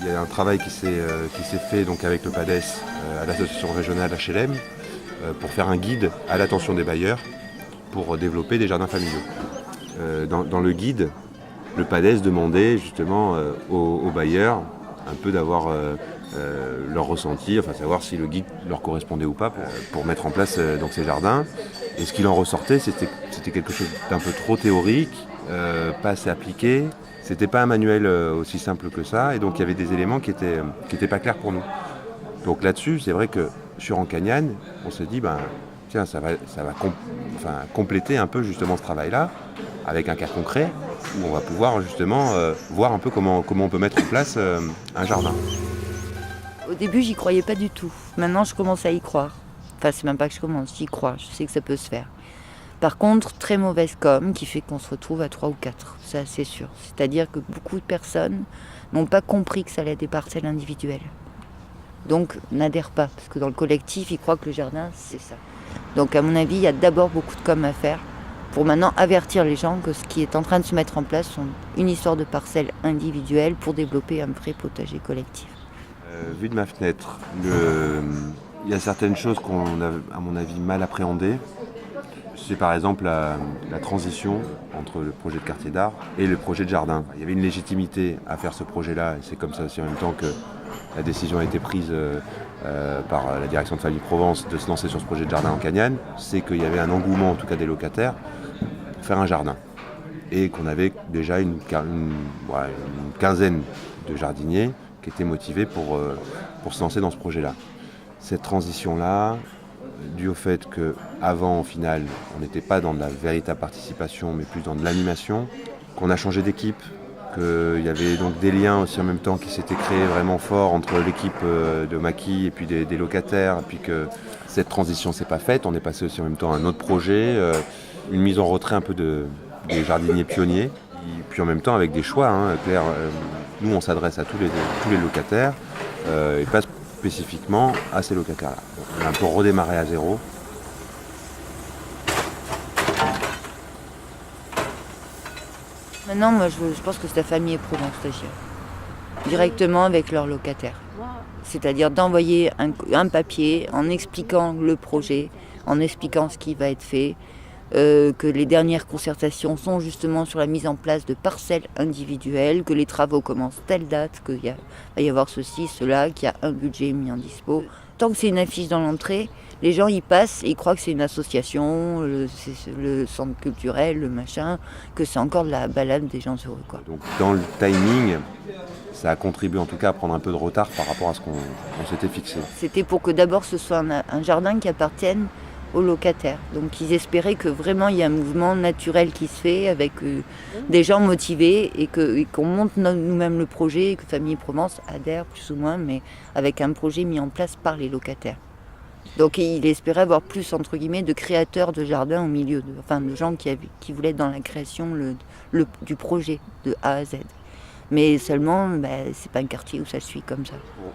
Il y a un travail qui s'est fait donc avec le PADES à l'association régionale HLM pour faire un guide à l'attention des bailleurs pour développer des jardins familiaux. Dans le guide, le PADES demandait justement aux bailleurs un peu d'avoir leur ressenti, enfin savoir si le guide leur correspondait ou pas pour mettre en place donc ces jardins. Et ce qu'il en ressortait, c'était quelque chose d'un peu trop théorique, pas assez appliqué. C'était pas un manuel aussi simple que ça, et donc il y avait des éléments qui étaient pas clairs pour nous. Donc là-dessus, c'est vrai que sur Ancagnane, on s'est dit, tiens, ça va compléter un peu justement ce travail-là, avec un cas concret, où on va pouvoir justement voir un peu comment on peut mettre en place un jardin. Au début, j'y croyais pas du tout. Maintenant, je commence à y croire. Enfin, c'est même pas que je commence, j'y crois. Je sais que ça peut se faire. Par contre, très mauvaise com qui fait qu'on se retrouve à 3 ou 4. Ça, c'est sûr. C'est-à-dire que beaucoup de personnes n'ont pas compris que ça allait être des parcelles individuelles. Donc, n'adhèrent pas. Parce que dans le collectif, ils croient que le jardin, c'est ça. Donc, à mon avis, il y a d'abord beaucoup de com à faire pour maintenant avertir les gens que ce qui est en train de se mettre en place sont une histoire de parcelles individuelles pour développer un vrai potager collectif. Vu de ma fenêtre, il y a certaines choses qu'on a, à mon avis, mal appréhendées. C'est par exemple la transition entre le projet de quartier d'art et le projet de jardin. Il y avait une légitimité à faire ce projet-là, et c'est comme ça aussi en même temps que la décision a été prise par la direction de Famille Provence de se lancer sur ce projet de jardin en Ancagnane. C'est qu'il y avait un engouement, en tout cas des locataires, pour faire un jardin. Et qu'on avait déjà une quinzaine de jardiniers qui étaient motivés pour se lancer dans ce projet-là. Cette transition-là, dû au fait qu'avant, au final, on n'était pas dans de la véritable participation, mais plus dans de l'animation, qu'on a changé d'équipe, qu'il y avait donc des liens aussi en même temps qui s'étaient créés vraiment forts entre l'équipe de Maki et puis des locataires, et puis que cette transition s'est pas faite. On est passé aussi en même temps à un autre projet, une mise en retrait un peu des jardiniers pionniers, et puis en même temps avec des choix clairs. Nous, on s'adresse à tous les locataires, et pas spécifiquement à ces locataires-là. Donc, on a un peu redémarré à zéro. Maintenant, moi, je pense que c'est la famille Provence stagiaire. Directement avec leurs locataires. C'est-à-dire d'envoyer un papier en expliquant le projet, en expliquant ce qui va être fait, que les dernières concertations sont justement sur la mise en place de parcelles individuelles, que les travaux commencent telle date, qu'il va y avoir ceci, cela, qu'il y a un budget mis en dispo. Tant que c'est une affiche dans l'entrée, les gens y passent et ils croient que c'est une association, c'est le centre culturel, le machin, que c'est encore de la balade des gens heureux, quoi. Donc dans le timing, ça a contribué en tout cas à prendre un peu de retard par rapport à ce qu'on s'était fixé. C'était pour que d'abord ce soit un jardin qui appartienne aux locataires. Donc ils espéraient que vraiment il y a un mouvement naturel qui se fait avec des gens motivés et qu'on monte nous-mêmes le projet et que Famille Provence adhère plus ou moins, mais avec un projet mis en place par les locataires. Donc il espérait avoir plus entre guillemets de créateurs de jardins au milieu, de gens qui voulaient être dans la création du projet de A à Z. Mais seulement, c'est pas un quartier où ça suit comme ça.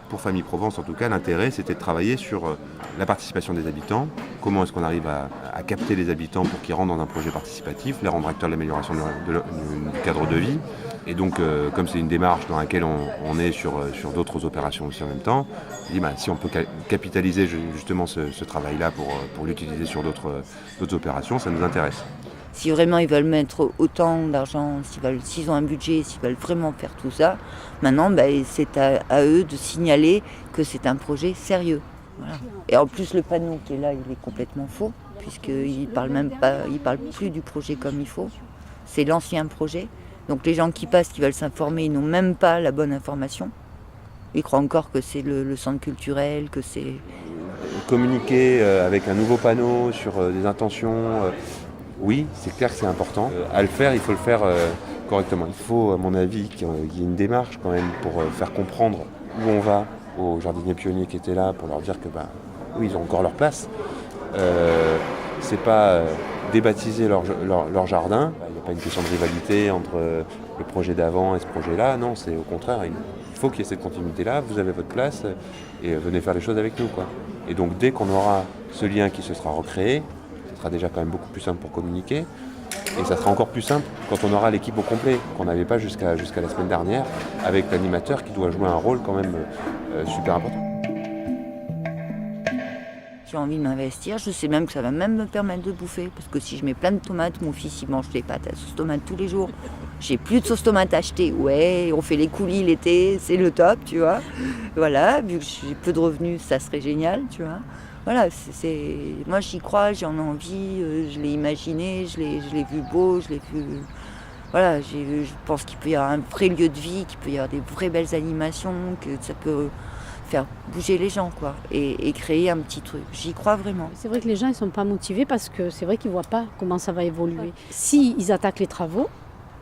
Pour Famille Provence, en tout cas, l'intérêt, c'était de travailler sur la participation des habitants. Comment est-ce qu'on arrive à capter les habitants pour qu'ils rentrent dans un projet participatif, les rendre acteurs de l'amélioration du cadre de vie. Et donc, comme c'est une démarche dans laquelle on est sur d'autres opérations aussi en même temps, on dit, si on peut capitaliser justement ce travail-là pour l'utiliser sur d'autres opérations, ça nous intéresse. Si vraiment ils veulent mettre autant d'argent, s'ils ont un budget, s'ils veulent vraiment faire tout ça, maintenant c'est à eux de signaler que c'est un projet sérieux. Voilà. Et en plus le panneau qui est là, il est complètement faux, puisqu'il ne parle plus du projet comme il faut. C'est l'ancien projet. Donc les gens qui passent, qui veulent s'informer, ils n'ont même pas la bonne information. Ils croient encore que c'est le centre culturel, que c'est... Communiquer avec un nouveau panneau sur des intentions... Oui, c'est clair que c'est important. À le faire, il faut le faire correctement. Il faut, à mon avis, qu'il y ait une démarche quand même pour faire comprendre où on va aux jardiniers pionniers qui étaient là, pour leur dire que oui, ils ont encore leur place. C'est pas débaptiser leur jardin. Il n'y a pas une question de rivalité entre le projet d'avant et ce projet-là. Non, c'est au contraire. Il faut qu'il y ait cette continuité-là. Vous avez votre place et venez faire les choses avec nous, quoi. Et donc, dès qu'on aura ce lien qui se sera recréé, sera déjà quand même beaucoup plus simple pour communiquer. Et ça sera encore plus simple quand on aura l'équipe au complet, qu'on n'avait pas jusqu'à la semaine dernière, avec l'animateur qui doit jouer un rôle quand même super important. J'ai envie de m'investir, je sais même que ça va même me permettre de bouffer, parce que si je mets plein de tomates, mon fils il mange des pâtes à sauce tomate tous les jours. J'ai plus de sauce tomate achetée, ouais, on fait les coulis l'été, c'est le top, tu vois. Voilà, vu que j'ai peu de revenus, ça serait génial, tu vois. Voilà, moi j'y crois, j'en ai envie, je l'ai imaginé, je l'ai vu beau, je l'ai vu... Voilà, je pense qu'il peut y avoir un vrai lieu de vie, qu'il peut y avoir des vraies belles animations, que ça peut faire bouger les gens, quoi, et créer un petit truc. J'y crois vraiment. C'est vrai que les gens, ils sont pas motivés parce que c'est vrai qu'ils voient pas comment ça va évoluer. S'ils attaquent les travaux,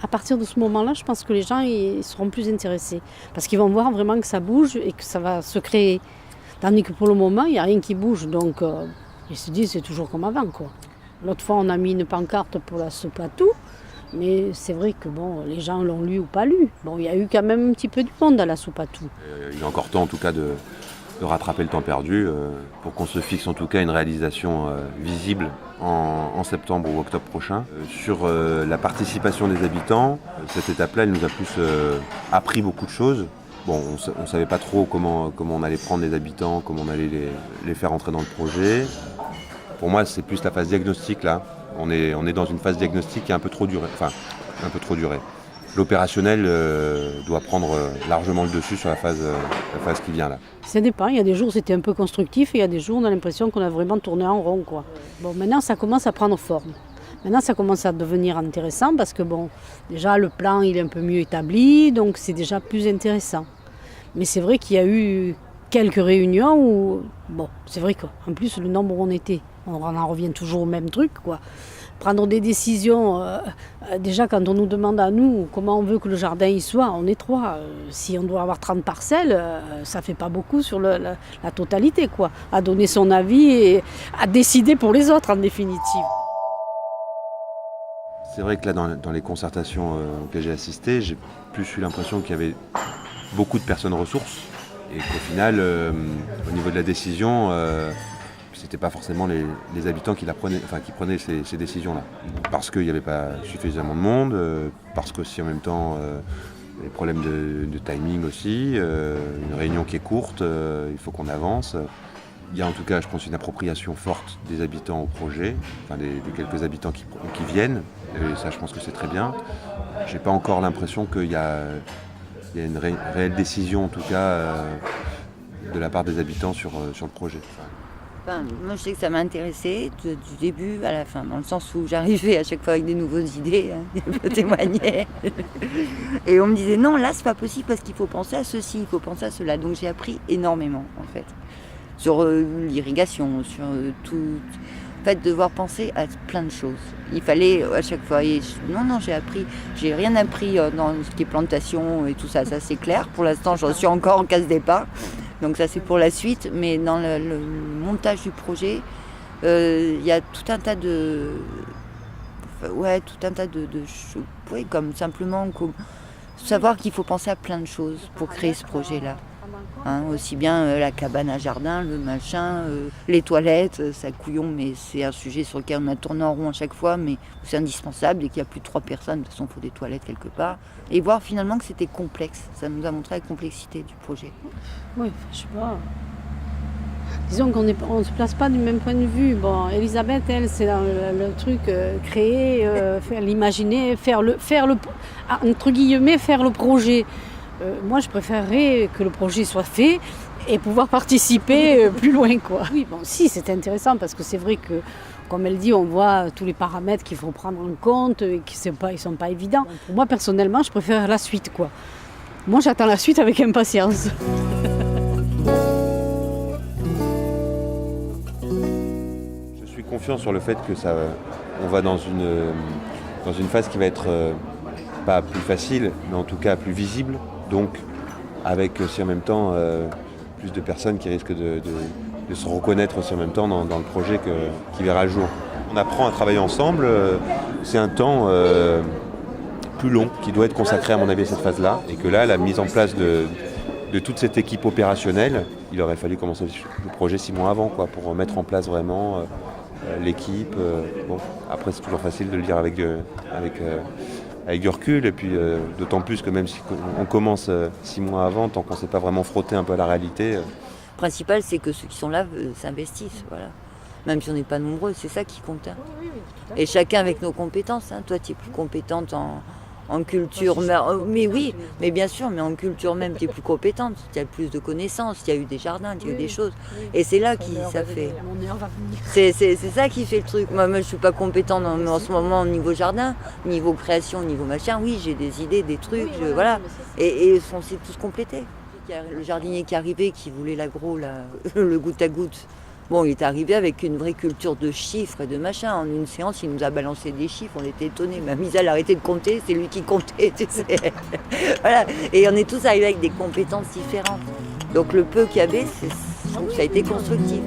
à partir de ce moment-là, je pense que les gens ils seront plus intéressés. Parce qu'ils vont voir vraiment que ça bouge et que ça va se créer. Tandis que pour le moment, il n'y a rien qui bouge. Donc, ils se disent c'est toujours comme avant, quoi. L'autre fois, on a mis une pancarte pour la soupe à tout. Mais c'est vrai que bon, les gens l'ont lu ou pas lu. Bon, il y a eu quand même un petit peu du monde à la soupe à tout. Il est encore temps en tout cas de rattraper le temps perdu pour qu'on se fixe en tout cas une réalisation visible en septembre ou octobre prochain. Sur la participation des habitants, cette étape-là, elle nous a plus appris beaucoup de choses. Bon, on ne savait pas trop comment on allait prendre les habitants, comment on allait les faire entrer dans le projet. Pour moi, c'est plus la phase diagnostique là. On est dans une phase diagnostique qui est un peu trop durée. L'opérationnel doit prendre largement le dessus sur la phase qui vient là. Ça dépend, il y a des jours c'était un peu constructif et il y a des jours on a l'impression qu'on a vraiment tourné en rond, quoi. Bon, maintenant ça commence à prendre forme. Maintenant ça commence à devenir intéressant parce que bon, déjà le plan il est un peu mieux établi, donc c'est déjà plus intéressant. Mais c'est vrai qu'il y a eu quelques réunions où, bon, c'est vrai qu'en plus le nombre où on était, on en revient toujours au même truc, quoi. Prendre des décisions, déjà quand on nous demande à nous comment on veut que le jardin y soit, on est trois. Si on doit avoir 30 parcelles, ça ne fait pas beaucoup sur la totalité, quoi. À donner son avis et à décider pour les autres en définitive. C'est vrai que là dans les concertations auxquelles j'ai assisté, j'ai plus eu l'impression qu'il y avait beaucoup de personnes ressources et qu'au final, au niveau de la décision, c'était pas forcément les habitants qui prenaient ces décisions-là. Parce qu'il n'y avait pas suffisamment de monde, parce qu'aussi en même temps, les problèmes de timing aussi, une réunion qui est courte, il faut qu'on avance. Il y a en tout cas, je pense, une appropriation forte des habitants au projet, des quelques habitants qui viennent, et ça je pense que c'est très bien. J'ai pas encore l'impression qu'il y a une réelle décision en tout cas de la part des habitants sur le projet. Enfin, moi je sais que ça m'a intéressé du début à la fin, dans le sens où j'arrivais à chaque fois avec des nouvelles idées, je témoignais. Et on me disait non, là c'est pas possible parce qu'il faut penser à ceci, il faut penser à cela. Donc j'ai appris énormément en fait. Sur l'irrigation, sur tout. En fait, devoir penser à plein de choses. Il fallait à chaque fois. J'ai rien appris dans ce qui est plantation et tout ça, ça c'est clair. Pour l'instant, j'en suis encore en case départ. Donc ça c'est pour la suite, mais dans le montage du projet, il y a tout un tas de choses, oui, comme simplement savoir qu'il faut penser à plein de choses pour créer ce projet-là. Aussi bien la cabane à jardin, le machin, les toilettes, ça couillon, mais c'est un sujet sur lequel on a tourné en rond à chaque fois, mais c'est indispensable et qu'il y a plus de 3 personnes, de toute façon il faut des toilettes quelque part. Et voir finalement que c'était complexe, ça nous a montré la complexité du projet. Oui, je sais pas. Disons qu'on ne se place pas du même point de vue. Bon, Elisabeth, elle, c'est le truc créer, faire l'imaginer, faire le entre guillemets, faire le projet. Moi, je préférerais que le projet soit fait et pouvoir participer plus loin, quoi. Oui, bon, si, c'est intéressant parce que c'est vrai que, comme elle dit, on voit tous les paramètres qu'il faut prendre en compte et qui ne sont pas évidents. Pour moi, personnellement, je préfère la suite, quoi. Moi, j'attends la suite avec impatience. Je suis confiant sur le fait que on va dans une phase qui va être pas plus facile, mais en tout cas plus visible. Donc, avec aussi en même temps plus de personnes qui risquent de se reconnaître aussi en même temps dans le projet qui verra le jour. On apprend à travailler ensemble, c'est un temps plus long qui doit être consacré à mon avis à cette phase-là. Et que là, la mise en place de toute cette équipe opérationnelle, il aurait fallu commencer le projet 6 mois avant, quoi, pour mettre en place vraiment l'équipe. Bon, après, c'est toujours facile de le dire avec du recul. Et puis, d'autant plus que même si on commence 6 mois avant, tant qu'on ne s'est pas vraiment frotté un peu à la réalité. Le principal, c'est que ceux qui sont là s'investissent. Voilà. Même si on n'est pas nombreux, c'est ça qui compte. Hein. Et chacun avec nos compétences. Hein. Toi, tu es plus compétente en culture. Mais oui, mais bien sûr, mais en culture même, tu es plus compétente. Tu as plus de connaissances, tu as eu des jardins, tu as eu des choses. Et c'est là que ça fait. C'est ça qui fait le truc. Moi je ne suis pas compétente en ce moment au niveau jardin, niveau création, au niveau machin. Oui, j'ai des idées, des trucs, voilà. Et on s'est tous complétés. Il y a le jardinier qui est arrivé, qui voulait l'agro, le goutte à goutte. Bon, il est arrivé avec une vraie culture de chiffres et de machin. En une séance, il nous a balancé des chiffres, on était étonnés. Même Isa, elle a arrêté de compter, c'est lui qui comptait, tu sais. Voilà. Et on est tous arrivés avec des compétences différentes. Donc le peu qu'il y avait, je trouve que ça a été constructif.